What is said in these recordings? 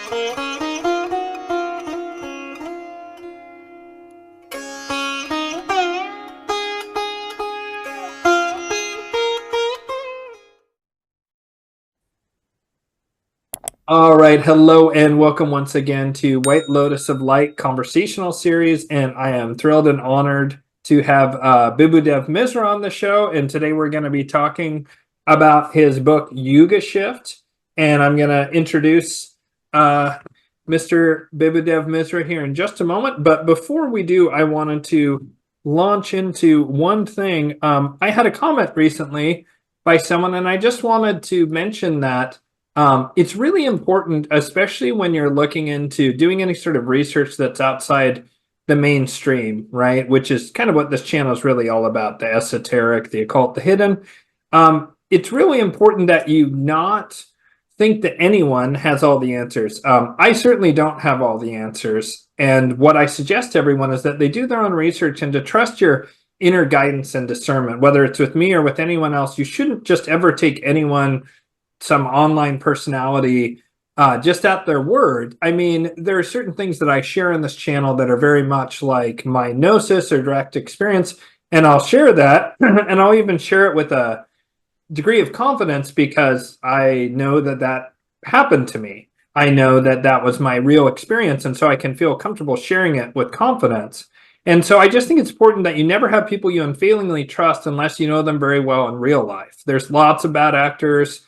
All right, hello and welcome once again to White Lotus of Light conversational series, and I am thrilled and honored to have Bibhu Dev Misra on the show, and today we're going to be talking about his book Yuga Shift, and I'm going to introduce Mr. Bibhu Dev Misra here in just a moment, but before we do, I wanted to launch into one thing. I had a comment recently by someone, and I just wanted to mention that it's really important, especially when you're looking into doing any sort of research that's outside the mainstream, right? Which is kind of what this channel is really all about, the esoteric, the occult, the hidden. It's really important that you not think that anyone has all the answers. I certainly don't have all the answers. And what I suggest to everyone is that they do their own research and to trust your inner guidance and discernment, whether it's with me or with anyone else. You shouldn't just ever take anyone, some online personality, just at their word. I mean, there are certain things that I share in this channel that are very much like my gnosis or direct experience, and I'll share that, and I'll even share it with a degree of confidence because I know that that happened to me. I know that that was my real experience, and so I can feel comfortable sharing it with confidence. And so I just think it's important that you never have people you unfailingly trust unless you know them very well in real life. There's lots of bad actors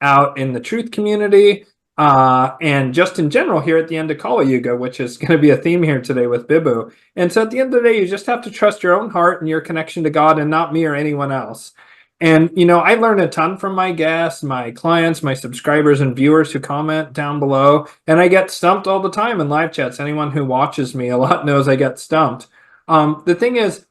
out in the truth community, and just in general here at the end of Kali Yuga, which is going to be a theme here today with Bibhu. And so at the end of the day, you just have to trust your own heart and your connection to God and not me or anyone else. And, you know, I learn a ton from my guests, my clients, my subscribers and viewers who comment down below. And I get stumped all the time in live chats. Anyone who watches me a lot knows I get stumped. The thing is,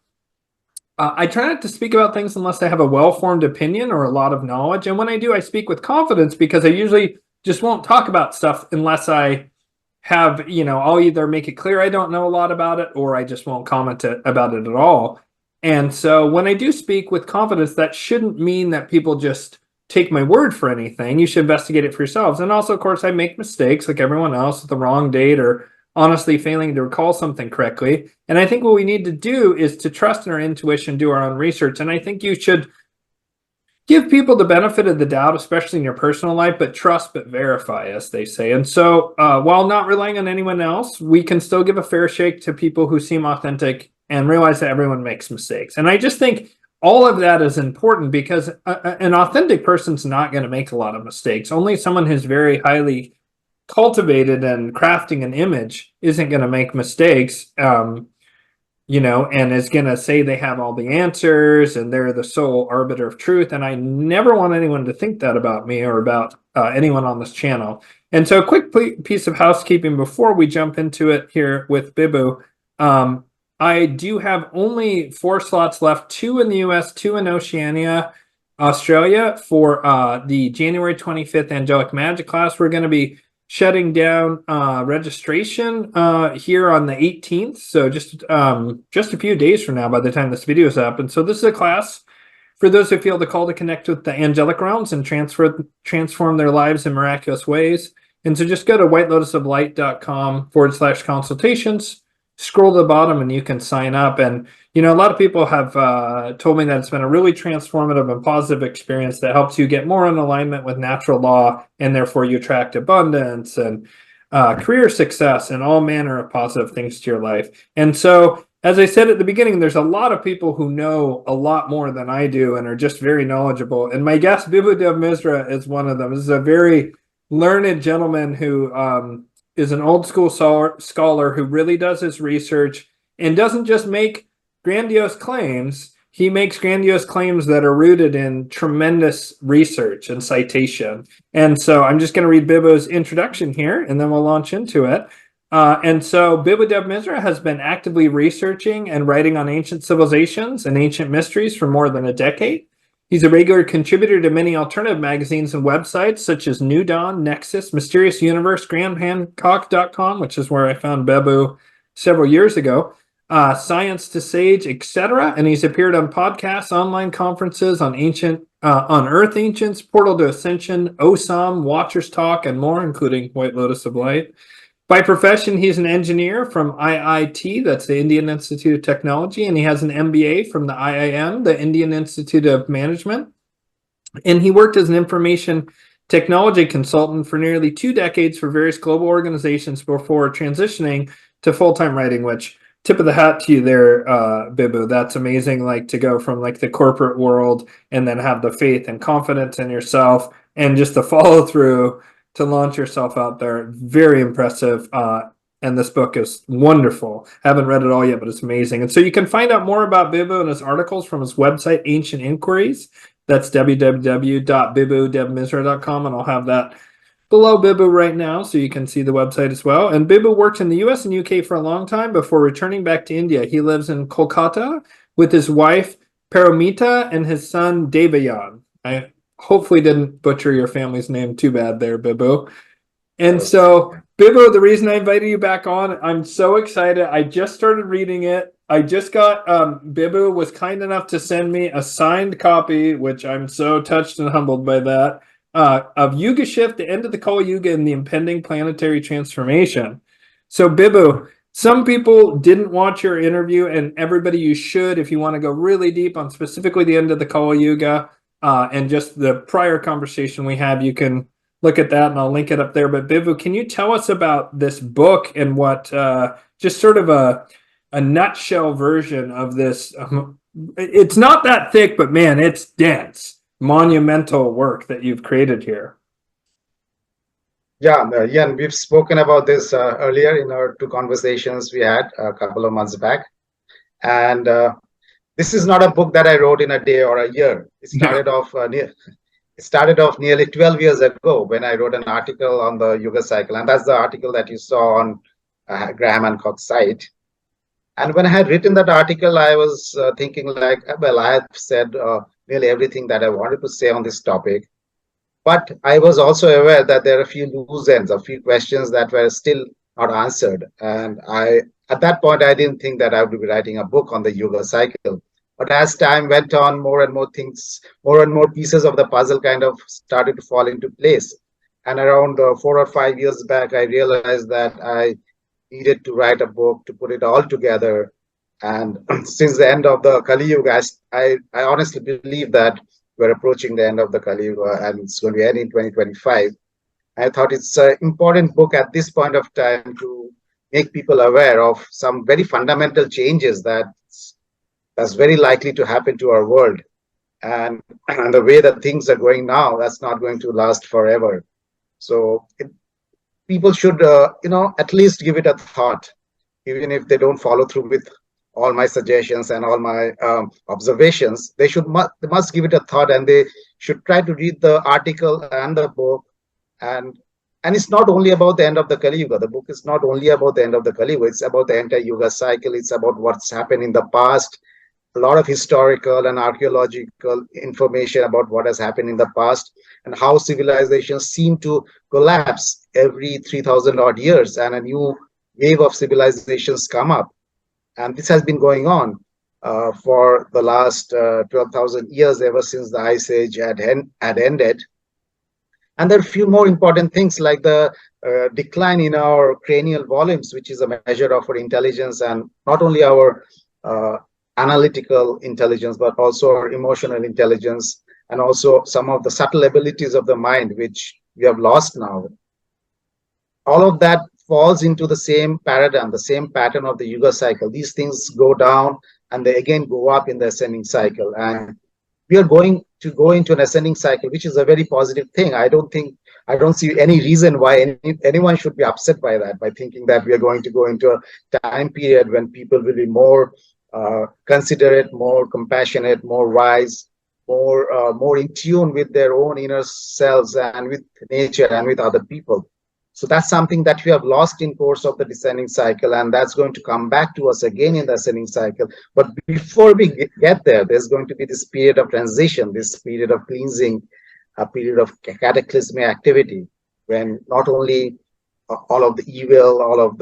I try not to speak about things unless I have a well-formed opinion or a lot of knowledge. And when I do, I speak with confidence because I usually just won't talk about stuff unless I have, you know, I'll either make it clear I don't know a lot about it or I just won't comment about it at all. And so when I do speak with confidence, that shouldn't mean that people just take my word for anything. You should investigate it for yourselves. And also, of course, I make mistakes like everyone else with the wrong date or honestly failing to recall something correctly. And I think what we need to do is to trust in our intuition, do our own research. And I think you should give people the benefit of the doubt, especially in your personal life, but trust but verify, as they say. And so while not relying on anyone else, we can still give a fair shake to people who seem authentic and realize that everyone makes mistakes. And I just think all of that is important because an authentic person's not going to make a lot of mistakes. Only someone who's very highly cultivated and crafting an image isn't going to make mistakes, you know, and is going to say they have all the answers and they're the sole arbiter of truth. And I never want anyone to think that about me or about anyone on this channel. And so a quick piece of housekeeping before we jump into it here with Bibhu. I do have only 4 slots left, 2 in the US, 2 in Oceania, Australia, for the January 25th Angelic Magic class. We're going to be shutting down registration here on the 18th, so just a few days from now by the time this video is up. And so this is a class for those who feel the call to connect with the angelic realms and transform their lives in miraculous ways. And so just go to whitelotusoflight.com/consultations, scroll to the bottom and you can sign up. And you know, a lot of people have told me that it's been a really transformative and positive experience that helps you get more in alignment with natural law, and therefore you attract abundance and career success and all manner of positive things to your life. And so, as I said at the beginning, there's a lot of people who know a lot more than I do and are just very knowledgeable. And my guest, Bibhu Dev Misra, is one of them. This is a very learned gentleman who is an old school scholar who really does his research and doesn't just make grandiose claims. He makes grandiose claims that are rooted in tremendous research and citation. And so I'm just going to read Bibhu's introduction here, and then we'll launch into it. And so Bibhu Dev Misra has been actively researching and writing on ancient civilizations and ancient mysteries for more than a decade. He's a regular contributor to many alternative magazines and websites such as New Dawn, Nexus, Mysterious Universe, GrahamHancock.com, which is where I found Bibhu several years ago. Science to Sage, etc. And he's appeared on podcasts, online conferences, on Earth Ancients, Portal to Ascension, OSAM, Watchers Talk, and more, including White Lotus of Light. By profession, he's an engineer from IIT, that's the Indian Institute of Technology, and he has an MBA from the IIM, the Indian Institute of Management. And he worked as an information technology consultant for nearly 2 decades for various global organizations before transitioning to full-time writing, which tip of the hat to you there, Bibhu. That's amazing, like to go from like the corporate world and then have the faith and confidence in yourself and just the follow through to launch yourself out there. Very impressive. And this book is wonderful. Haven't read it all yet, but it's amazing. And so you can find out more about Bibhu and his articles from his website, Ancient Inquiries. That's www.bibhudevmisra.com, and I'll have that below Bibhu right now so you can see the website as well. And Bibhu worked in the US and UK for a long time before returning back to India. He lives in Kolkata with his wife Paramita and his son Devayan. I hopefully didn't butcher your family's name too bad there, Bibhu. And so, Bibhu, the reason I invited you back on, I'm so excited. I just started reading it. I just got, Bibhu was kind enough to send me a signed copy, which I'm so touched and humbled by that, of Yuga Shift, the end of the Kali Yuga, and the impending planetary transformation. So, Bibhu, some people didn't watch your interview, and everybody, you should, if you want to go really deep on specifically the end of the Kali Yuga and just the prior conversation we had, you can look at that, and I'll link it up there. But Bibhu, can you tell us about this book and what just sort of a nutshell version of this? It's not that thick, but man, it's dense, monumental work that you've created here. Yeah, Ian, we've spoken about this earlier in our 2 conversations we had a couple of months back. And this is not a book that I wrote in a day or a year. It started off nearly 12 years ago when I wrote an article on the Yuga cycle. And that's the article that you saw on Graham Hancock's site. And when I had written that article, I was thinking like, well, I had said nearly everything that I wanted to say on this topic. But I was also aware that there are a few loose ends, a few questions that were still not answered. And at that point, I didn't think that I would be writing a book on the Yuga cycle. But as time went on, more and more things, more and more pieces of the puzzle kind of started to fall into place. And around 4 or 5 years back, I realized that I needed to write a book to put it all together. And since the end of the Kali Yuga, I honestly believe that we're approaching the end of the Kali Yuga and it's going to end in 2025. I thought it's an important book at this point of time to make people aware of some very fundamental changes that's very likely to happen to our world. And the way that things are going now, that's not going to last forever. So people should, at least give it a thought, even if they don't follow through with all my suggestions and all my observations. They must give it a thought, and they should try to read the article and the book. And it's not only about the end of the Kali Yuga. The book is not only about the end of the Kali Yuga. It's about the entire Yuga cycle. It's about what's happened in the past. A lot of historical and archaeological information about what has happened in the past and how civilizations seem to collapse every 3,000 odd years and a new wave of civilizations come up. And this has been going on for the last 12,000 years, ever since the Ice Age had ended. And there are a few more important things like the decline in our cranial volumes, which is a measure of our intelligence, and not only our analytical intelligence, but also our emotional intelligence, and also some of the subtle abilities of the mind, which we have lost now. All of that falls into the same paradigm, the same pattern of the Yuga cycle. These things go down and they again go up in the ascending cycle. And we are going to go into an ascending cycle, which is a very positive thing. I don't see any reason why anyone should be upset by that, by thinking that we are going to go into a time period when people will be more considerate, more compassionate, more wise, more in tune with their own inner selves and with nature and with other people. So that's something that we have lost in course of the descending cycle, and that's going to come back to us again in the ascending cycle. But before we get there, there's going to be this period of transition, this period of cleansing, a period of cataclysmic activity, when not only all of the evil, all of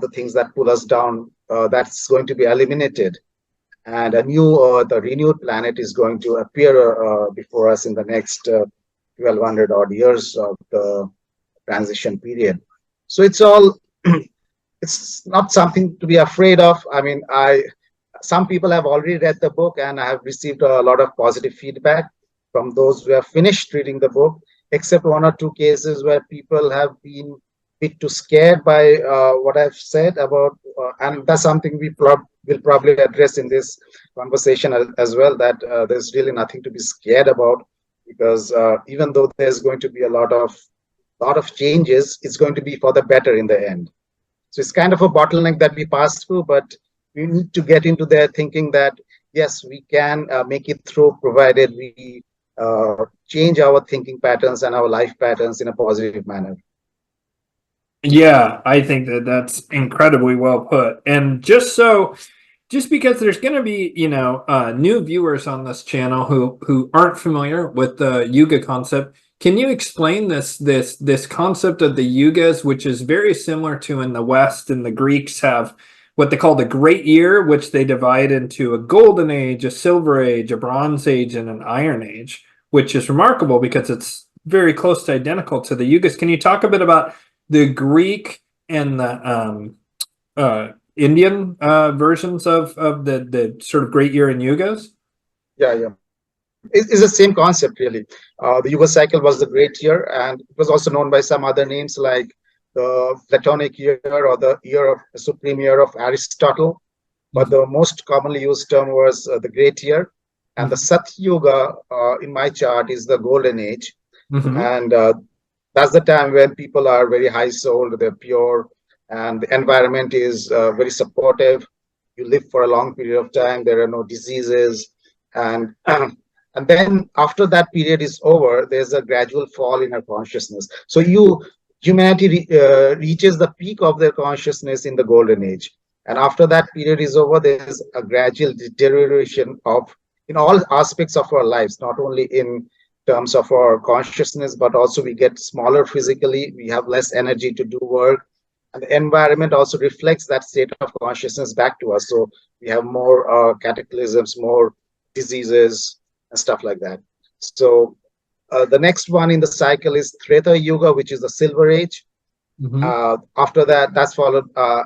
the things that pull us down that's going to be eliminated, and a new Earth, a renewed planet, is going to appear before us in the next 1200 odd years of the transition period. So it's all it's not something to be afraid of. I mean, some people have already read the book, and I have received a lot of positive feedback from those who have finished reading the book, except one or two cases where people have been a bit too scared by what I've said about, and that's something will probably address in this conversation as well, that there's really nothing to be scared about, because even though there's going to be a lot of changes, it's going to be for the better in the end. So it's kind of a bottleneck that we pass through, but we need to get into their thinking that, yes, we can make it through, provided we change our thinking patterns and our life patterns in a positive manner. Yeah, I think that that's incredibly well put. And just because there's going to be, new viewers on this channel who aren't familiar with the Yuga concept, can you explain this concept of the Yugas, which is very similar to in the West, and the Greeks have what they call the Great Year, which they divide into a Golden Age, a Silver Age, a Bronze Age, and an Iron Age, which is remarkable because it's very close to identical to the Yugas. Can you talk a bit about the Greek and the Indian versions of the sort of Great Year and Yugas? Yeah. It's the same concept, really. The Yuga cycle was the Great Year, and it was also known by some other names like the Platonic Year or the Supreme Year of Aristotle. But the most commonly used term was the Great Year. And the Sat Yuga in my chart is the Golden Age. And that's the time when people are very high souled, they're pure, and the environment is very supportive. You live for a long period of time, there are no diseases, and then after that period is over, there's a gradual fall in our consciousness. So humanity reaches the peak of their consciousness in the Golden Age, and after that period is over, there's a gradual deterioration in all aspects of our lives, not only in terms of our consciousness, but also we get smaller physically, we have less energy to do work, and the environment also reflects that state of consciousness back to us. So we have more cataclysms, more diseases, and stuff like that. So the next one in the cycle is Treta Yuga, which is the Silver Age. After that, that's followed by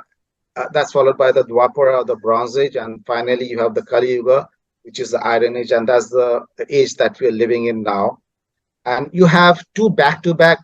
the Dwapara, or the Bronze Age, and finally you have the Kali Yuga, which is the Iron Age, and that's the age that we're living in now. And you have two back-to-back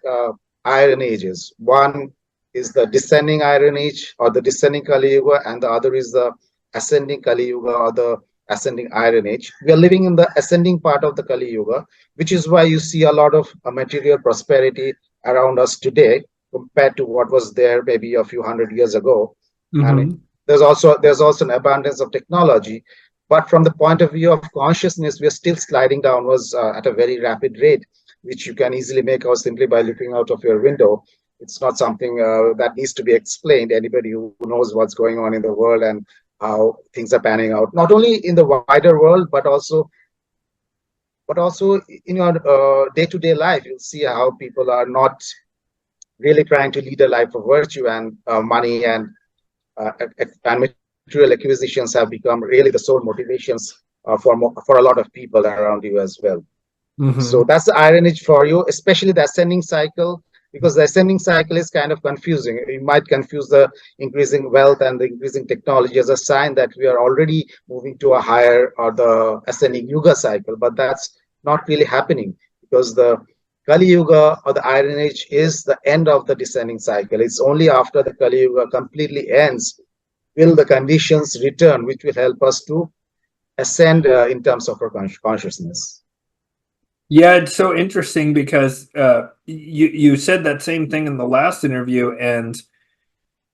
Iron Ages. One is the descending Iron Age, or the descending Kali Yuga, and the other is the ascending Kali Yuga, or the ascending Iron Age. We are living in the ascending part of the Kali Yuga, which is why you see a lot of material prosperity around us today compared to what was there maybe a few hundred years ago. And there's also an abundance of technology, but from the point of view of consciousness, we are still sliding downwards at a very rapid rate, which you can easily make out simply by looking out of your window. It's not something that needs to be explained. Anybody who knows what's going on in the world and how things are panning out, not only in the wider world, but also in your day-to-day life, you'll see how people are not really trying to lead a life of virtue, and money and material acquisitions have become really the sole motivations for a lot of people around you as well. So that's the Iron Age for you, especially the ascending cycle, because the ascending cycle is kind of confusing. You might confuse the increasing wealth and the increasing technology as a sign that we are already moving to a higher, or the ascending Yuga cycle, but that's not really happening, because the Kali Yuga, or the Iron Age, is the end of the descending cycle. It's only after the Kali Yuga completely ends will the conditions return, which will help us to ascend in terms of our consciousness. Yeah, it's so interesting because you said that same thing in the last interview, and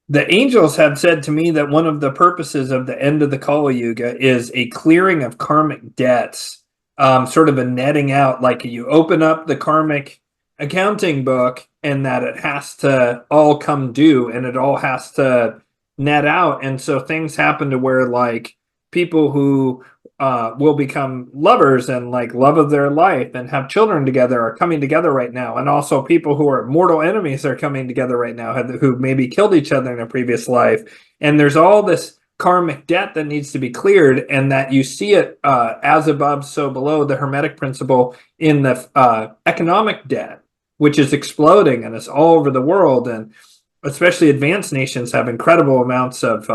the angels have said to me that one of the purposes of the end of the Kali Yuga is a clearing of karmic debts, sort of a netting out, like you open up the karmic accounting book and that it has to all come due and it all has to net out. And so things happen to where like people who will become lovers and like love of their life and have children together are coming together right now. And also people who are mortal enemies are coming together right now, who maybe killed each other in a previous life. And there's all this karmic debt that needs to be cleared, and that you see it as above, so below, the Hermetic principle in the economic debt, which is exploding and it's all over the world, and especially advanced nations have incredible amounts of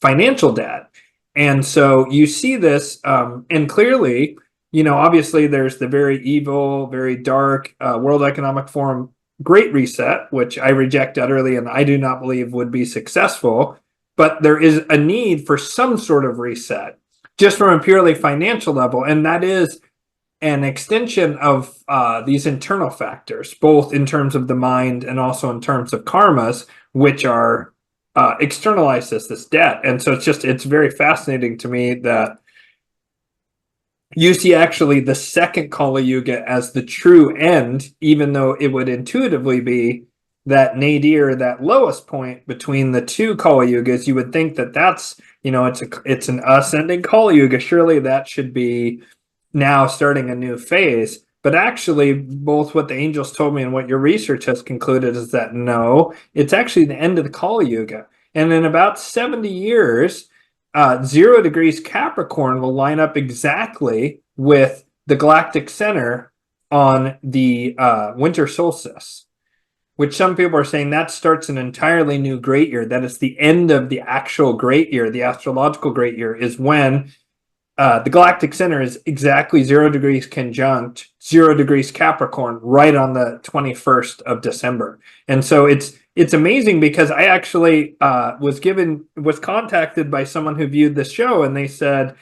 financial debt. And so you see this, and clearly, obviously there's the very evil, very dark World Economic Forum Great Reset, which I reject utterly and I do not believe would be successful. But there is a need for some sort of reset, just from a purely financial level. And that is an extension of these internal factors, both in terms of the mind and also in terms of karmas, which are externalized as this debt. And so it's very fascinating to me that you see actually the second Kali Yuga as the true end, even though it would intuitively be that nadir, that lowest point between the two Kali Yugas. You would think that that's, it's an ascending Kali Yuga. Surely that should be now starting a new phase. But actually, both what the angels told me and what your research has concluded is that no, it's actually the end of the Kali Yuga. And in about 70 years, 0 degrees Capricorn will line up exactly with the galactic center on the winter solstice, which some people are saying that starts an entirely new great year. That is the end of the actual great year. The astrological great year is when the galactic center is exactly 0 degrees conjunct 0 degrees Capricorn right on the 21st of December. And so it's amazing because I actually was contacted by someone who viewed this show, and they said,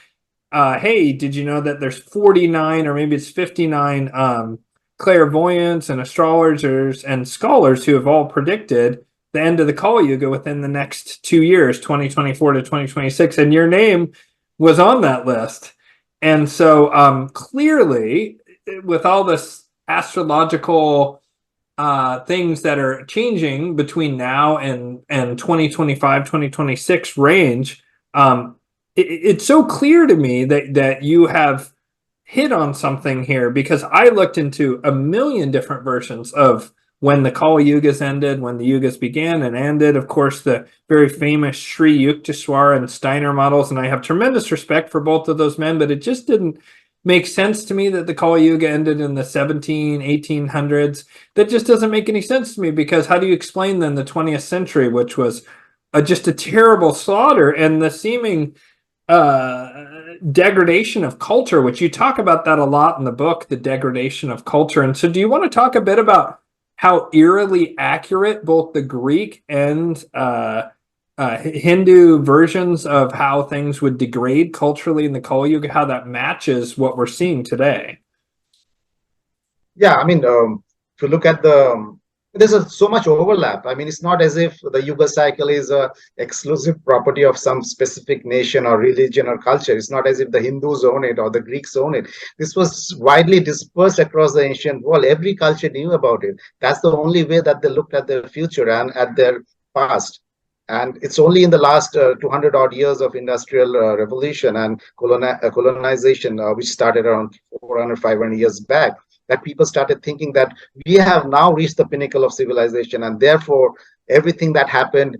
hey, did you know that there's 49 or maybe it's 59 clairvoyants and astrologers and scholars who have all predicted the end of the Kali Yuga within the next 2 years, 2024 to 2026, and your name was on that list. And so clearly, with all this astrological things that are changing between now and 2025, 2026 range, it's so clear to me that you have hit on something here, because I looked into a million different versions of when the Kali Yugas ended, when the Yugas began and ended. Of course, the very famous Sri Yukteswar and Steiner models, and I have tremendous respect for both of those men, but it just didn't make sense to me that the Kali Yuga ended in the 1800s. That just doesn't make any sense to me, because how do you explain then the 20th century, which was just a terrible slaughter, and the seeming degradation of culture, which you talk about that a lot in the book, the degradation of culture. And so do you want to talk a bit about how eerily accurate both the Greek and Hindu versions of how things would degrade culturally in the Kali Yuga, how that matches what we're seeing today? Yeah, I mean, if you look at there's so much overlap. I mean, it's not as if the Yuga cycle is a exclusive property of some specific nation or religion or culture. It's not as if the Hindus own it or the Greeks own it. This was widely dispersed across the ancient world. Every culture knew about it. That's the only way that they looked at their future and at their past. And it's only in the last 200 odd years of industrial revolution and colonization, which started around 400, 500 years back, that people started thinking that we have now reached the pinnacle of civilization, and therefore everything that happened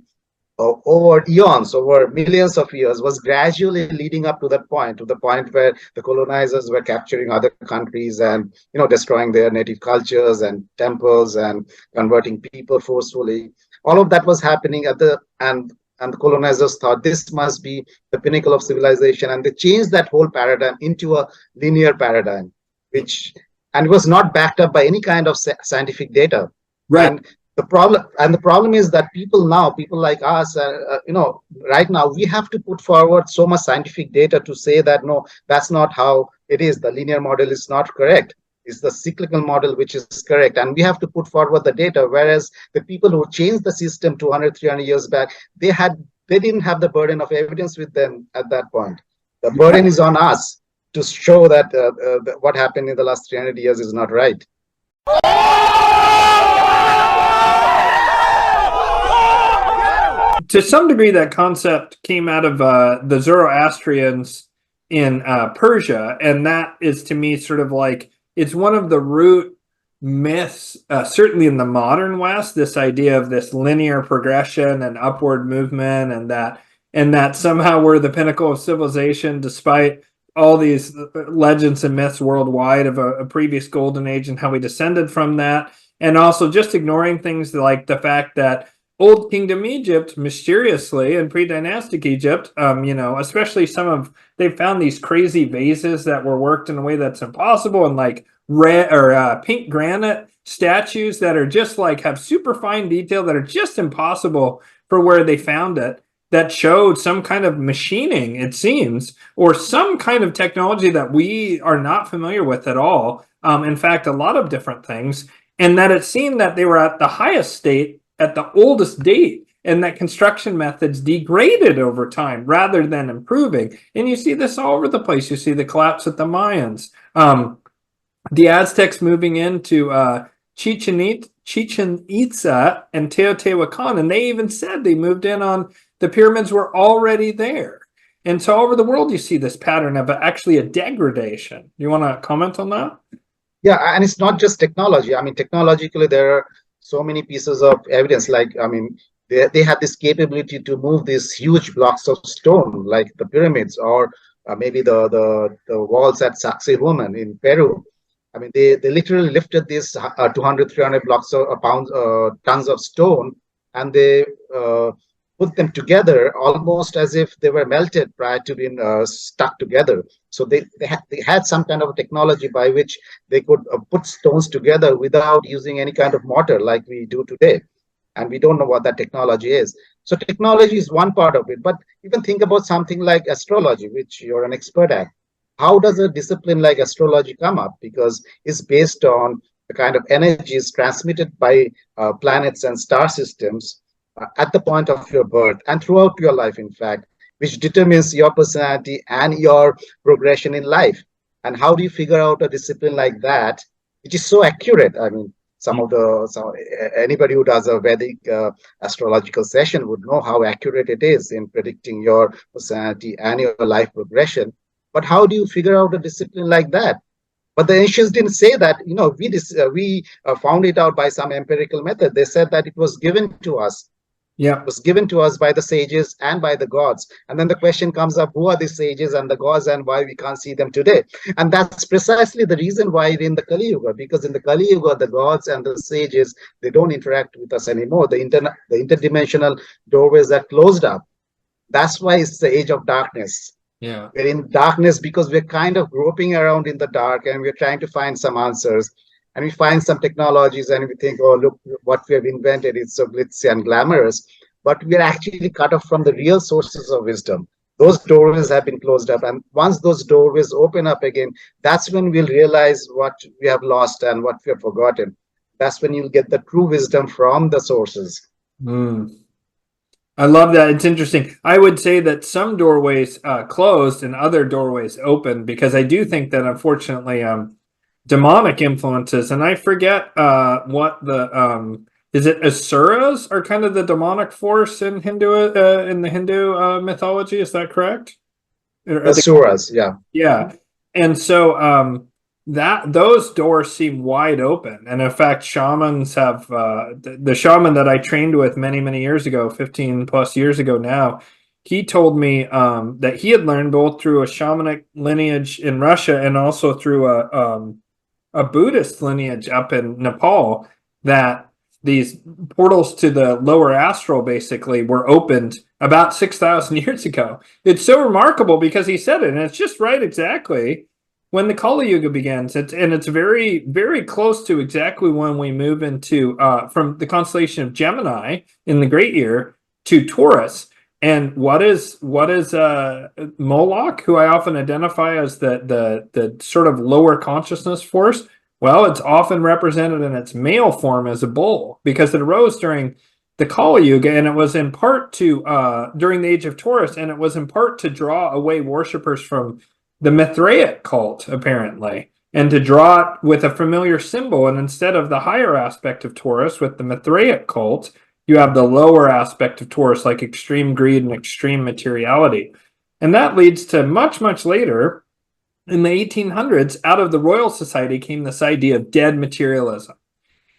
over eons, over millions of years, was gradually leading up to that point, to the point where the colonizers were capturing other countries and destroying their native cultures and temples and converting people forcefully. All of that was happening and the colonizers thought this must be the pinnacle of civilization, and they changed that whole paradigm into a linear paradigm, and it was not backed up by any kind of scientific data. Right. And the problem is that people like us, right now, we have to put forward so much scientific data to say that no, that's not how it is. The linear model is not correct. It's the cyclical model which is correct, and we have to put forward the data. Whereas the people who changed the system 200, 300 years back, they didn't have the burden of evidence with them at that point. The burden is on us to show that what happened in the last 300 years is not right. To some degree, that concept came out of the Zoroastrians in Persia, and that is, to me, sort of like, it's one of the root myths, certainly in the modern West, this idea of this linear progression and upward movement, and that and that somehow we're the pinnacle of civilization, despite all these legends and myths worldwide of a previous golden age and how we descended from that. And also just ignoring things like the fact that Old Kingdom Egypt, mysteriously, and pre-dynastic Egypt, especially they found these crazy vases that were worked in a way that's impossible, and like red or pink granite statues that are just like have super fine detail that are just impossible for where they found it, that showed some kind of machining, it seems, or some kind of technology that we are not familiar with at all. In fact, a lot of different things, and that it seemed that they were at the highest state at the oldest date, and that construction methods degraded over time rather than improving. And you see this all over the place. You see the collapse at the Mayans, the Aztecs moving into Chichen Itza and Teotihuacan, and they even said they moved in on the pyramids were already there. And so all over the world, you see this pattern of actually a degradation. You want to comment on that? Yeah, and it's not just technology. I mean, technologically, there are so many pieces of evidence. Like, I mean, they had this capability to move these huge blocks of stone, like the pyramids, or maybe the walls at Sacsayhuaman in Peru. I mean, they literally lifted these 200, 300 blocks of tons of stone, and they put them together almost as if they were melted prior to being stuck together. So they had some kind of technology by which they could put stones together without using any kind of mortar like we do today. And we don't know what that technology is. So technology is one part of it. But even think about something like astrology, which you're an expert at. How does a discipline like astrology come up? Because it's based on the kind of energies transmitted by planets and star systems at the point of your birth and throughout your life, in fact, which determines your personality and your progression in life. And how do you figure out a discipline like that, which is so accurate? I mean, anybody who does a Vedic astrological session would know how accurate it is in predicting your personality and your life progression. But how do you figure out a discipline like that? But the ancients didn't say that. We found it out by some empirical method. They said that it was given to us. Yeah, It was given to us by the sages and by the gods. And then the question comes up, who are the sages and the gods, and why we can't see them today? And that's precisely the reason why in the Kali Yuga, because in the Kali Yuga, the gods and the sages, they don't interact with us anymore. The interdimensional doorways are closed up. That's why it's the age of darkness. yeah. We're in darkness because we're kind of groping around in the dark, and we're trying to find some answers. And we find some technologies and we think, oh, look what we have invented. It's so glitzy and glamorous. But we're actually cut off from the real sources of wisdom. Those doorways have been closed up. And once those doorways open up again, that's when we'll realize what we have lost and what we have forgotten. That's when you'll get the true wisdom from the sources. I love that. It's interesting. I would say that some doorways closed and other doorways opened, because I do think that, unfortunately, demonic influences, and I forget what the is it asuras are kind of the demonic force in the Hindu mythology. Is that correct? Asuras, yeah. Yeah. And so that those doors seem wide open. And in fact, shamans have the shaman that I trained with many years ago, 15 plus years ago now, he told me that he had learned both through a shamanic lineage in Russia and also through a Buddhist lineage up in Nepal, that these portals to the lower astral basically were opened about 6,000 years ago. It's so remarkable because he said it, and it's just right exactly when the Kali Yuga begins. It's very, very close to exactly when we move into from the constellation of Gemini in the Great Year to Taurus. And what is Moloch, who I often identify as the sort of lower consciousness force? Well, it's often represented in its male form as a bull, because it arose during the Kali Yuga, and it was in part to during the age of Taurus, and it was in part to draw away worshippers from the Mithraic cult, apparently, and to draw it with a familiar symbol. And instead of the higher aspect of Taurus with the Mithraic cult, you have the lower aspect of Taurus, like extreme greed and extreme materiality. And that leads to much later, in the 1800s, out of the Royal Society came this idea of dead materialism.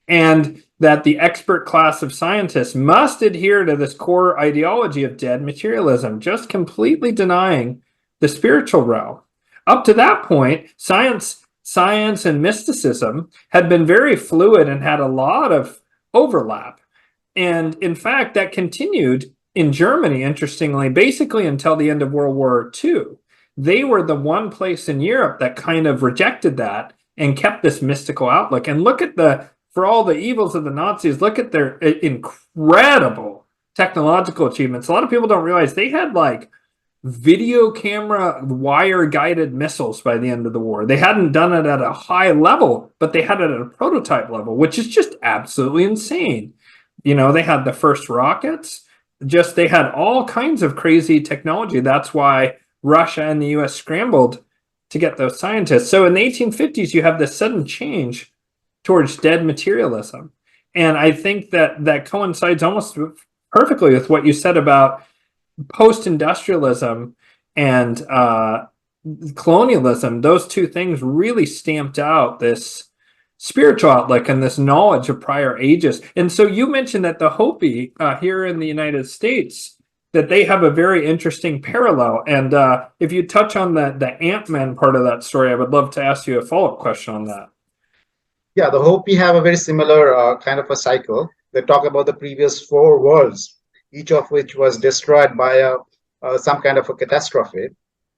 and that the expert class of scientists must adhere to this core ideology of dead materialism, just completely denying the spiritual realm. Up to that point, science and mysticism had been very fluid and had a lot of overlap. And in fact, that continued in Germany, interestingly, basically until the end of World War II. They were the one place in Europe that kind of rejected that and kept this mystical outlook. And look at for all the evils of the Nazis, look at their incredible technological achievements. A lot of people don't realize they had like video camera wire guided missiles by the end of the war. They hadn't done it at a high level, but they had it at a prototype level, which is just absolutely insane. You know, they had the first rockets, they had all kinds of crazy technology. That's why Russia and the US scrambled to get those scientists. So in the 1850s, you have this sudden change towards dead materialism. And I think that coincides almost perfectly with what you said about post-industrialism and colonialism. Those two things really stamped out this spiritual outlook and this knowledge of prior ages. And so you mentioned that the Hopi here in the United States, that they have a very interesting parallel. And if you touch on the Ant-Man part of that story, I would love to ask you a follow-up question on that. Yeah, the Hopi have a very similar kind of a cycle. They talk about the previous 4 worlds, each of which was destroyed by some kind of a catastrophe.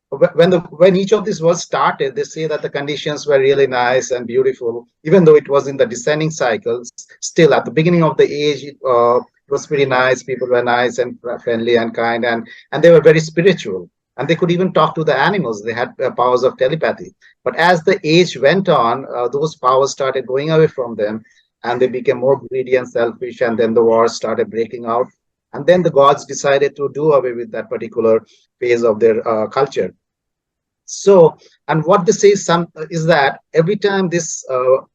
When each of these worlds started, they say that the conditions were really nice and beautiful, even though it was in the descending cycles. Still, at the beginning of the age, it was pretty nice. People were nice and friendly and kind, and they were very spiritual. And they could even talk to the animals. They had powers of telepathy. But as the age went on, those powers started going away from them, and they became more greedy and selfish, and then the wars started breaking out. And then the gods decided to do away with that particular phase of their culture. So, and what they say is that every time this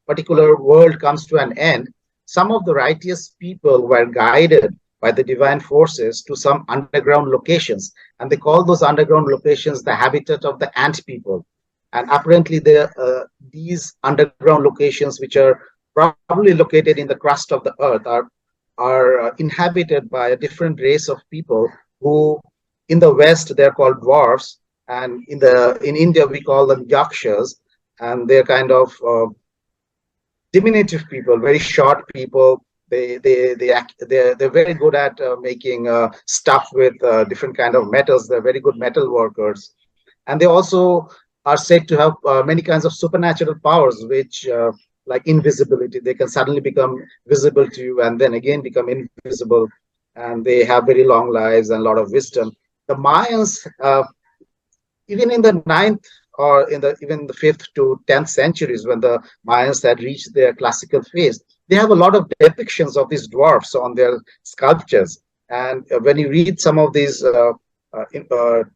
particular world comes to an end, some of the righteous people were guided by the divine forces to some underground locations. And they call those underground locations the habitat of the ant people. And apparently these underground locations, which are probably located in the crust of the earth, are inhabited by a different race of people who, in the West, they're called dwarves, and in India we call them yakshas, and they're kind of diminutive people, very short people. They're very good at making stuff with different kind of metals. They're very good metal workers, and they also are said to have many kinds of supernatural powers, which like invisibility. They can suddenly become visible to you and then again become invisible, and they have very long lives and a lot of wisdom. The Mayans, even in the 9th or even the 5th to 10th centuries, when the Mayans had reached their classical phase, they have a lot of depictions of these dwarfs on their sculptures. And when you read some of these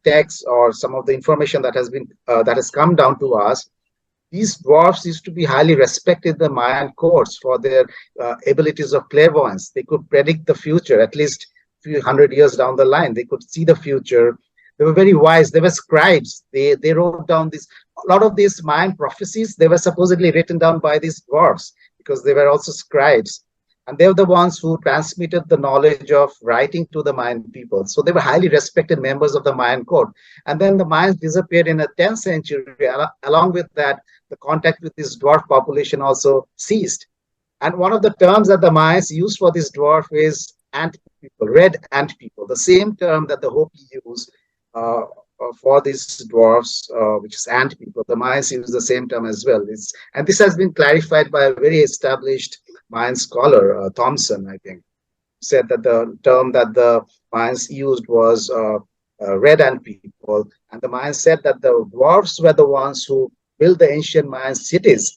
texts or some of the information that has come down to us, these dwarfs used to be highly respected in the Mayan courts for their abilities of clairvoyance. They could predict the future, at least a few hundred years down the line. They could see the future. They were very wise. They were scribes. They wrote down a lot of these Mayan prophecies. They were supposedly written down by these dwarfs because they were also scribes. And they were the ones who transmitted the knowledge of writing to the Mayan people. So they were highly respected members of the Mayan court. And then the Mayans disappeared in the 10th century. Along with that, the contact with this dwarf population also ceased. And one of the terms that the Mayans used for this dwarf is ant people, red ant people, the same term that the Hopi use for these dwarfs, which is ant people. The Mayans use the same term as well. And this has been clarified by a very established Mayan scholar, Thompson, I think, said that the term that the Mayans used was red ant people. And the Mayans said that the dwarfs were the ones who built the ancient Mayan cities,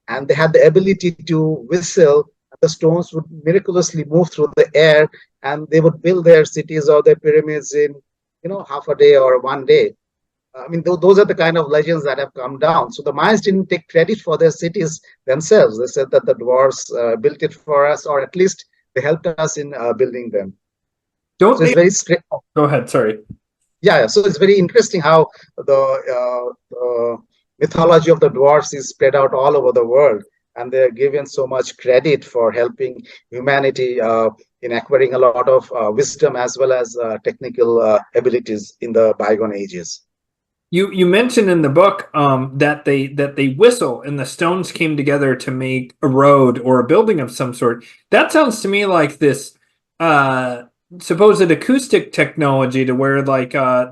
and they had the ability to whistle. The stones would miraculously move through the air, and they would build their cities or their pyramids in, half a day or one day. I mean, those are the kind of legends that have come down. So the Mayans didn't take credit for their cities themselves. They said that the dwarves built it for us, or at least they helped us in building them. It's very strict. Go ahead. Sorry. Yeah. So it's very interesting how the mythology of the dwarves is spread out all over the world. and they're given so much credit for helping humanity in acquiring a lot of wisdom as well as technical abilities in the bygone ages. You mentioned in the book that they whistle and the stones came together to make a road or a building of some sort. That sounds to me like this supposed acoustic technology, to where like I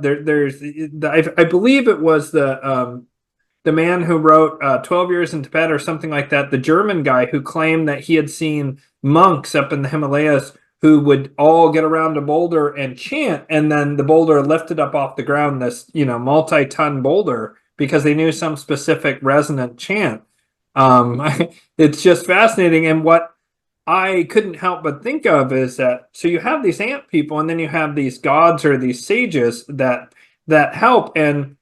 believe it was the man who wrote 12 Years in Tibet or something like that, the German guy who claimed that he had seen monks up in the Himalayas who would all get around a boulder and chant, and then the boulder lifted up off the ground, this, multi-ton boulder, because they knew some specific resonant chant. It's just fascinating. And what I couldn't help but think of is that, so you have these ant people, and then you have these gods or these sages that help. And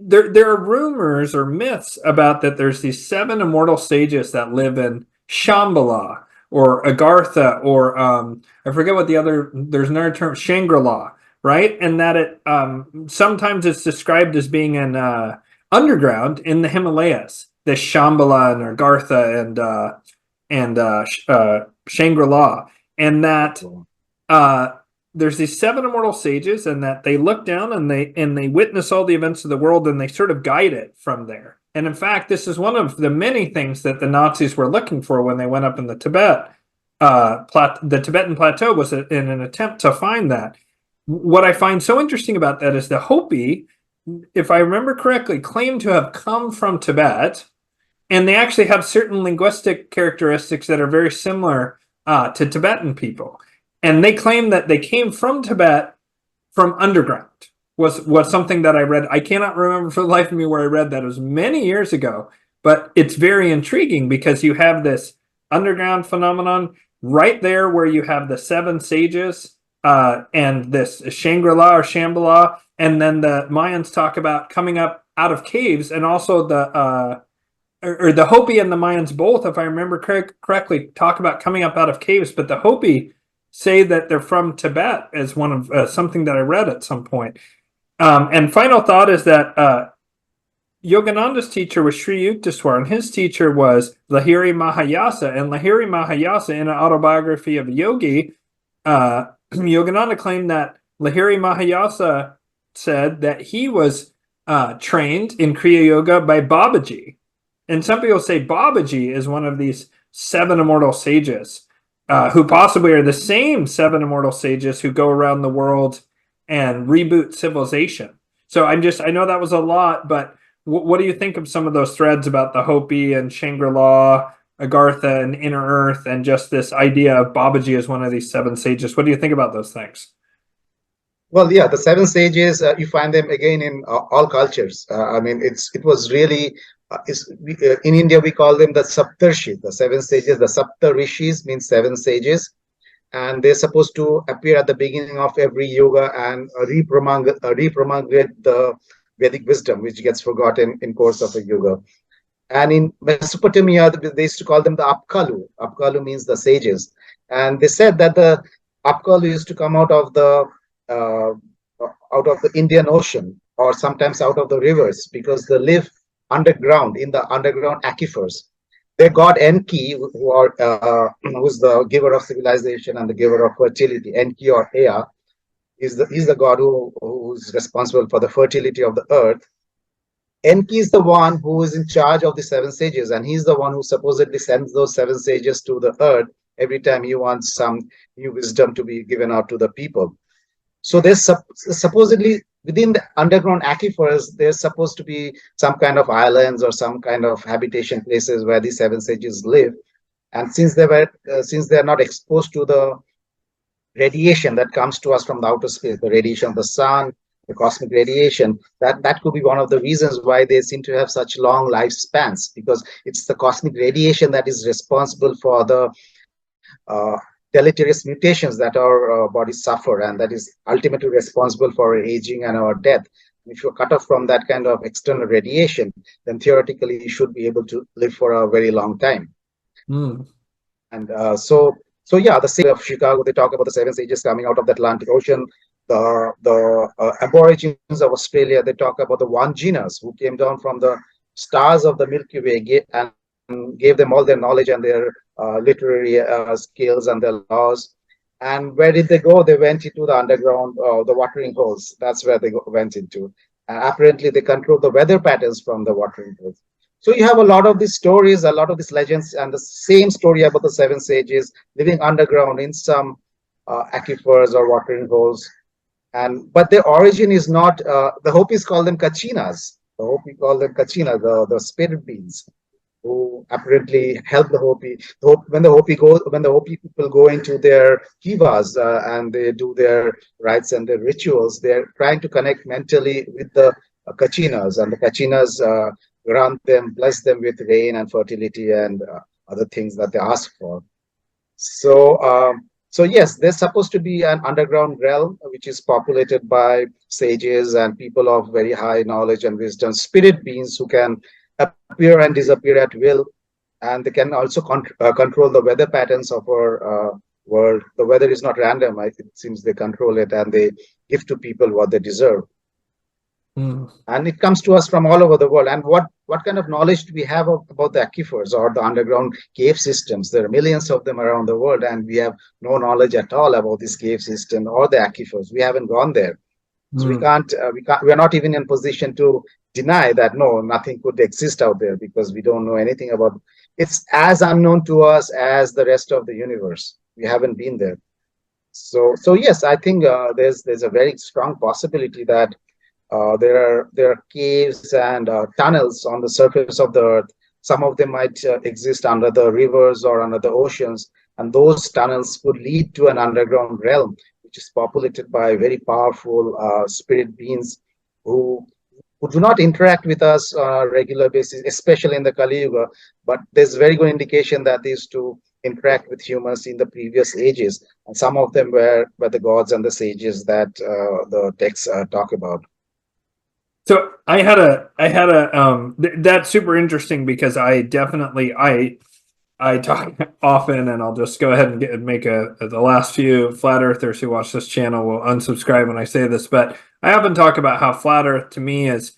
there are rumors or myths about that there's these 7 immortal sages that live in Shamballah or Argatha, or I forget what there's another term, Shangri-La, right? And that it sometimes it's described as being in underground in the Himalayas, the Shambhala and Argatha and Shangri-La, and that there's these 7 immortal sages, and that they look down and they witness all the events of the world, and they sort of guide it from there. And in fact, this is one of the many things that the Nazis were looking for when they went up in the Tibet. The Tibetan plateau was in an attempt to find that. What I find so interesting about that is the Hopi, if I remember correctly, claim to have come from Tibet, and they actually have certain linguistic characteristics that are very similar to Tibetan people. And they claim that they came from Tibet from underground. Was something that I read. I cannot remember for the life of me where I read that. It was many years ago, but it's very intriguing because you have this underground phenomenon right there where you have the 7 sages and this Shangri-La or Shamballah, and then the Mayans talk about coming up out of caves, and also the Hopi and the Mayans both, if I remember correctly, talk about coming up out of caves, but the Hopi say that they're from Tibet as one of something that I read at some point. And final thought is that Yogananda's teacher was Sri Yukteswar, and his teacher was Lahiri Mahayasa. And Lahiri Mahayasa, in an autobiography of a yogi, Yogananda claimed that Lahiri Mahayasa said that he was trained in Kriya Yoga by Babaji. And some people say Babaji is one of these 7 immortal sages, who possibly are the same 7 immortal sages who go around the world and reboot civilization. So I know that was a lot, but what do you think of some of those threads about the Hopi and Shangri-La, Argatha and Inner Earth, and just this idea of Babaji as one of these 7 sages? What do you think about those things? Well, yeah, the 7 sages, you find them again in all cultures. I mean, it was really, in India, we call them the Sapta Rishi, the 7 sages. The Sapta Rishis means 7 sages. And they're supposed to appear at the beginning of every yoga and repromulgate the Vedic wisdom, which gets forgotten in course of a yoga. And in Mesopotamia, they used to call them the Apkalu. Apkalu means the sages. And they said that the Apkalu used to come out of the Indian Ocean, or sometimes out of the rivers, because they live underground, in the underground aquifers. Their god Enki, who's the giver of civilization and the giver of fertility, Enki or Ea, he's the god who's responsible for the fertility of the earth. Enki is the one who is in charge of the 7 sages, and he's the one who supposedly sends those 7 sages to the earth every time he wants some new wisdom to be given out to the people. So there's supposedly, within the underground aquifers, there's supposed to be some kind of islands or some kind of habitation places where the 7 sages live. And since they're not exposed to the radiation that comes to us from the outer space, the radiation of the sun, the cosmic radiation, that could be one of the reasons why they seem to have such long lifespans, because it's the cosmic radiation that is responsible for the deleterious mutations that our bodies suffer, and that is ultimately responsible for our aging and our death. If you're cut off from that kind of external radiation, then theoretically you should be able to live for a very long time. And so yeah, the city of Chicago, they talk about the 7 sages coming out of the Atlantic Ocean. The Aborigines of Australia, they talk about the Wanjinas who came down from the stars of the Milky Way and gave them all their knowledge and their literary skills and their laws. And where did they go? They went into the underground, the watering holes. That's where they went into. Apparently, they control the weather patterns from the watering holes. So you have a lot of these stories, a lot of these legends, and the same story about the seven sages living underground in some aquifers or watering holes. And but their origin is not. The Hopis call them Kachinas. The Hopi call them Kachina, the spirit beings who apparently help the Hopi. When the Hopi people go into their kivas and they do their rites and their rituals, they're trying to connect mentally with the Kachinas, and the Kachinas grant them, bless them with rain and fertility and other things that they ask for. So, so yes, there's supposed to be an underground realm which is populated by sages and people of very high knowledge and wisdom, spirit beings who can appear and disappear at will, and they can also control the weather patterns of our world. The weather is not random. It seems they control it and they give to people what they deserve. And it comes to us from all over the world. And what kind of knowledge do we have about the aquifers or the underground cave systems? There are millions of them around the world, and we have no knowledge at all about this cave system or the aquifers. We haven't gone there. So we are not even in position to deny that no, nothing could exist out there, because we don't know anything about. It's as unknown to us as the rest of the universe. We haven't been there. So yes, I think there's a very strong possibility that there are caves and tunnels on the surface of the earth. Some of them might exist under the rivers or under the oceans, and those tunnels could lead to an underground realm which is populated by very powerful spirit beings who do not interact with us on a regular basis, especially in the Kali Yuga. But there's very good indication that these two interact with humans in the previous ages, and some of them were the gods and the sages that the texts talk about. So I had a that's super interesting, because I definitely I talk often, and I'll just go ahead and make the last few flat earthers who watch this channel will unsubscribe when I say this, but I often talk about how flat earth to me is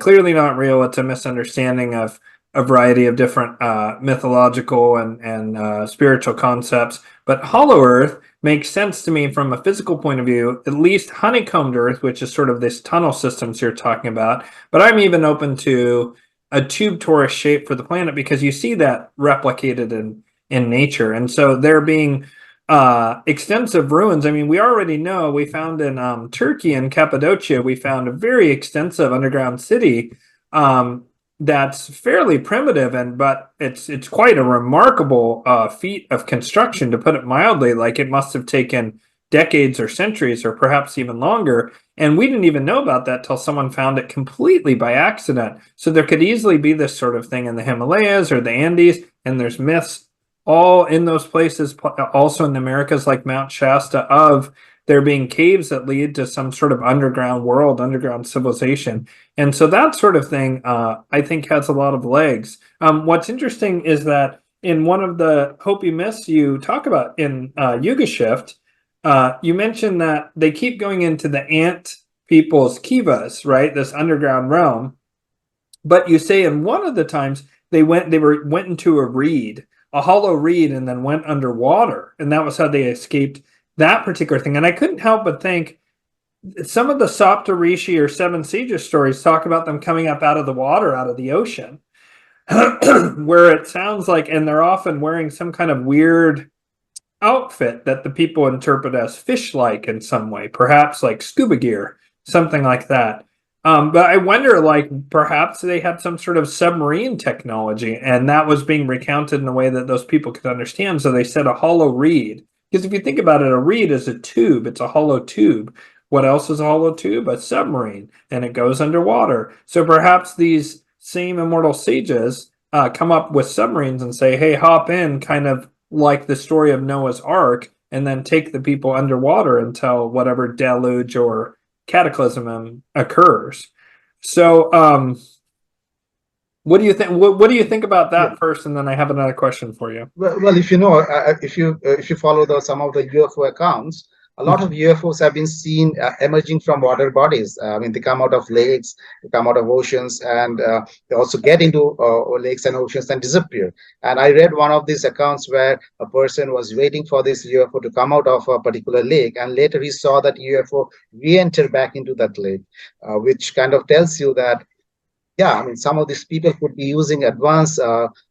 clearly not real. It's a misunderstanding of a variety of different mythological and spiritual concepts. But hollow earth makes sense to me from a physical point of view, at least honeycombed earth, which is sort of this tunnel systems you're talking about. But I'm even open to a tube torus shape for the planet, because you see that replicated in nature. And so there being extensive ruins. I mean, we already know, we found in Turkey and Cappadocia, we found a very extensive underground city that's fairly primitive, but it's quite a remarkable feat of construction, to put it mildly. Like, it must have taken decades or centuries or perhaps even longer, and we didn't even know about that till someone found it completely by accident. So there could easily be this sort of thing in the Himalayas or the Andes, and there's myths all in those places, also in the Americas, like Mount Shasta, of there being caves that lead to some sort of underground world, underground civilization. And so that sort of thing, I think, has a lot of legs. What's interesting is that in one of the Hopi myths you talk about in Yuga Shift, you mentioned that they keep going into the ant people's kivas, right? This underground realm. But you say in one of the times they went into a reed, a hollow reed, and then went underwater. And that was how they escaped that particular thing. And I couldn't help but think some of the Sapta Rishi or Seven Sages stories talk about them coming up out of the water, out of the ocean, where it sounds like, and they're often wearing some kind of weird outfit that the people interpret as fish-like in some way, perhaps like scuba gear, something like that. But I wonder, like, perhaps they had some sort of submarine technology, and that was being recounted in a way that those people could understand. So they said a hollow reed. Because if you think about it, a reed is a tube. It's a hollow tube. What else is a hollow tube? A submarine, and it goes underwater. So perhaps these same immortal sages come up with submarines and say, hey, hop in, kind of like the story of Noah's Ark, and then take the people underwater until whatever deluge or cataclysm occurs. So what do you think? What do you think about that first, and then I have another question for you. Well, if you know, if you follow some of the UFO accounts, a lot of UFOs have been seen emerging from water bodies. I mean, they come out of lakes, they come out of oceans, and they also get into lakes and oceans and disappear. And I read one of these accounts where a person was waiting for this UFO to come out of a particular lake, and later he saw that UFO re-enter back into that lake, which kind of tells you that, yeah, I mean, some of these people could be using advanced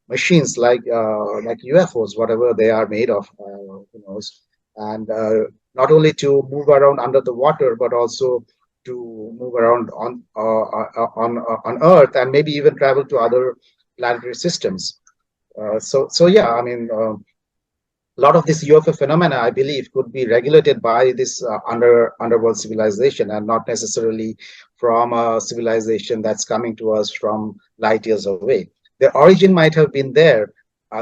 machines like UFOs, whatever they are made of, who knows, and not only to move around under the water, but also to move around on Earth, and maybe even travel to other planetary systems. So yeah, I mean, a lot of this UFO phenomena, I believe, could be regulated by this underworld civilization, and not necessarily from a civilization that's coming to us from light years away. The origin might have been there.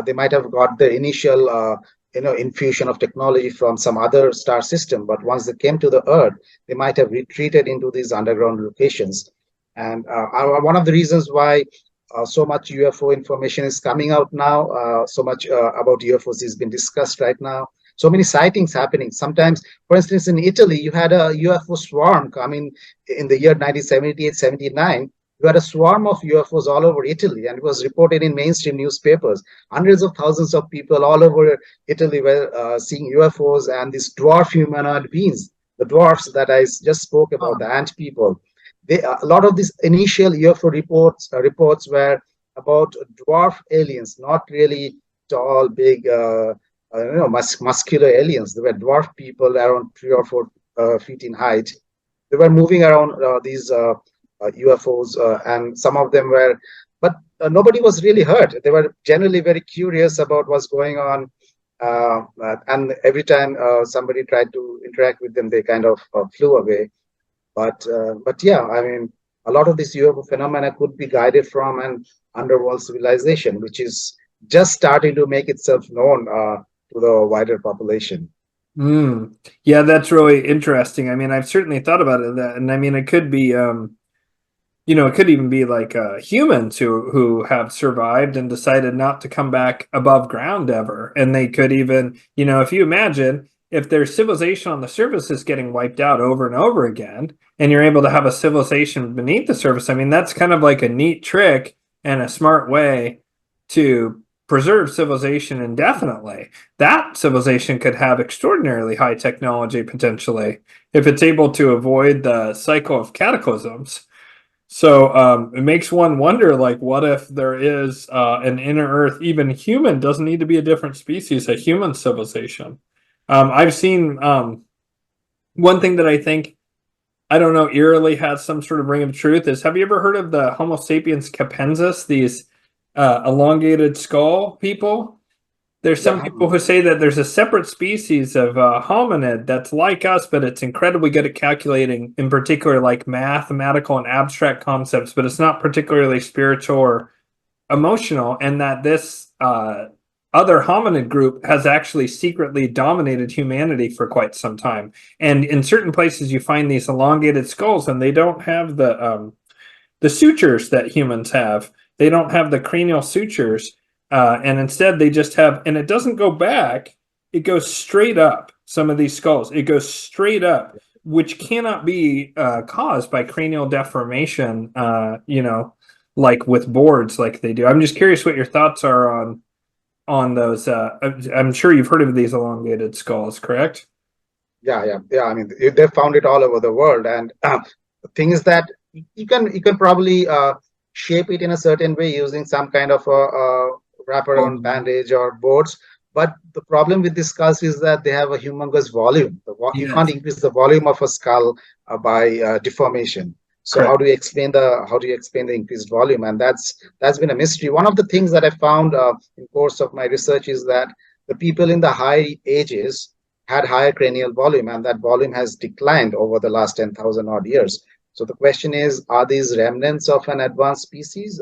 They might have got the initial, infusion of technology from some other star system, but once they came to the Earth, they might have retreated into these underground locations. And one of the reasons why so much UFO information is coming out now. So much about UFOs has been discussed right now. So many sightings happening. Sometimes, for instance, in Italy, you had a UFO swarm coming in the year 1978, 79. You had a swarm of UFOs all over Italy, and it was reported in mainstream newspapers. Hundreds of thousands of people all over Italy were seeing UFOs and these dwarf humanoid beings, the dwarfs that I just spoke about, the ant people. A lot of these initial UFO reports were about dwarf aliens, not really tall, big, muscular aliens. They were dwarf people around 3 or 4 feet in height. They were moving around these UFOs, and some of them were, but nobody was really hurt. They were generally very curious about what's going on. And every time somebody tried to interact with them, they kind of flew away. But yeah, I mean, a lot of this UFO phenomena could be guided from an underworld civilization, which is just starting to make itself known to the wider population. Yeah, that's really interesting. I mean, I've certainly thought about it, and I mean, it could be, it could even be like humans who have survived and decided not to come back above ground ever, and they could even, if you imagine, if their civilization on the surface is getting wiped out over and over again, and you're able to have a civilization beneath the surface, I mean, that's kind of like a neat trick and a smart way to preserve civilization indefinitely. That civilization could have extraordinarily high technology potentially if it's able to avoid the cycle of cataclysms. So it makes one wonder, like, what if there is an inner Earth, even human, doesn't need to be a different species, a human civilization. I've seen one thing that I think, I don't know, eerily has some sort of ring of truth is, have you ever heard of the Homo sapiens capensis, these elongated skull people? There's some people who say that there's a separate species of hominid that's like us, but it's incredibly good at calculating, in particular, like mathematical and abstract concepts, but it's not particularly spiritual or emotional, and that this other hominid group has actually secretly dominated humanity for quite some time. And in certain places, you find these elongated skulls, and they don't have the sutures that humans have. They don't have the cranial sutures. And instead they just have, and it doesn't go back, it goes straight up. Some of these skulls, it goes straight up, which cannot be caused by cranial deformation, like with boards like they do. I'm just curious what your thoughts are on those. I'm sure you've heard of these elongated skulls, correct? Yeah. I mean, they found it all over the world, and the thing is that you can probably shape it in a certain way using some kind of a wraparound bandage or boards. But the problem with these skulls is that they have a humongous volume. You can't increase the volume of a skull by deformation. So how do you explain the increased volume? And that's been a mystery. One of the things that I found in course of my research is that the people in the high ages had higher cranial volume, and that volume has declined over the last 10,000 odd years. So the question is, are these remnants of an advanced species?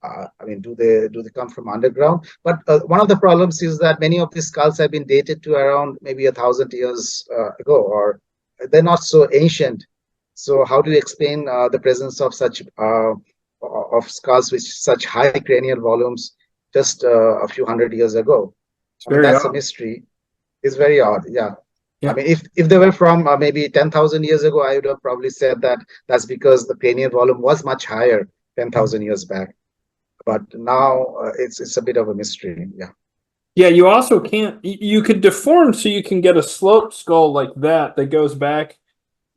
I mean, do they come from underground? But one of the problems is that many of these skulls have been dated to around maybe 1,000 years ago, or they're not so ancient. So how do you explain the presence of such of skulls with such high cranial volumes just a few hundred years ago? I mean, that's a mystery. It's very odd. Yeah. Yeah. I mean, if they were from maybe 10,000 years ago, I would have probably said that that's because the cranial volume was much higher 10,000 years back. But now it's a bit of a mystery. Yeah. Yeah, you also can't, you could deform so you can get a sloped skull like that goes back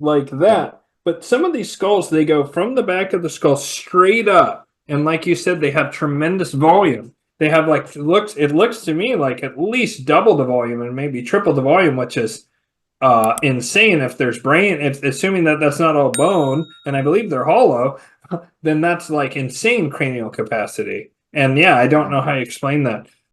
like that. Yeah. But some of these skulls, they go from the back of the skull straight up. And like you said, they have tremendous volume. They have like, it looks to me like at least double the volume and maybe triple the volume, which is insane if there's brain, if assuming that that's not all bone, and I believe they're hollow, then that's like insane cranial capacity. And yeah, I don't know how you explain that.